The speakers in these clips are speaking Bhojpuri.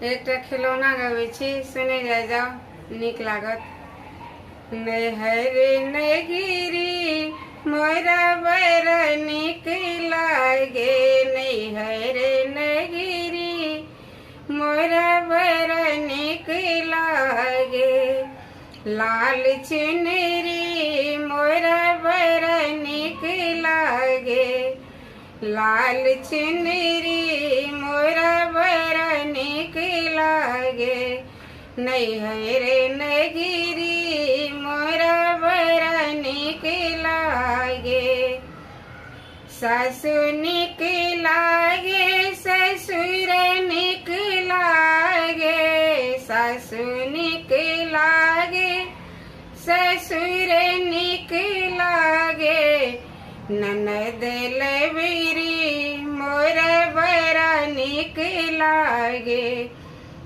एक खिलौना गवे छी, सुने जाए जाओ निक लागत। नैहर नगिरी मोरा बर निक लागे, नैहर नगिरी मोरा बर निक लागे। लाल चुनरी मोरा बर निक लागे, लाल चुनरी मोरा बर निक लागे। नैहर नगिरी मोरा बर निक लागे। सासु निक लागे ससुर निक लागे, सासु निक लागे ससुर निक लागे। ननद लवरी मोरा बरा निक लागे,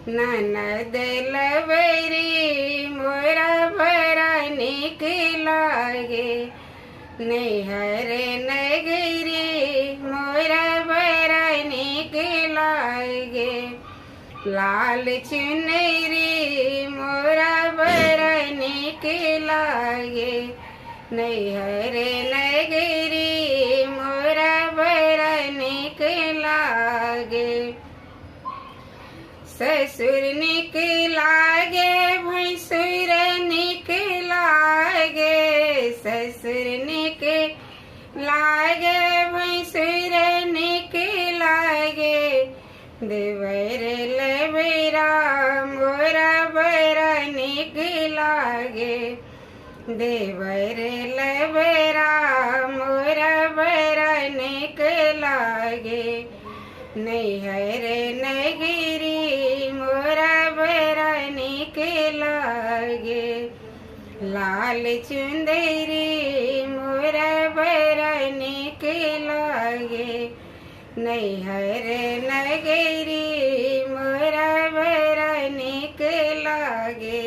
ननद लवरी मोरा बरा निक लागे। नैहर नगरी मोरा बरा निक लागे। लाल चुनरी मोरा बरा निक लागे, नैहर नगरी मोरा बरा निक लागे। ससुर निक लागे भैंसुर निक लागे, ससुर निक लागे भैंसुर निक लागे। देवर लवेरा मोरा बरा निक लागे, देवर लवेरा मोरा बरा निक लागे। नैहर नगिरी मोरा बरा निक लागे। लाल चुंदरी मोरा बरा निक लागे, नैहर नगरी मोरा बरा निक लागे।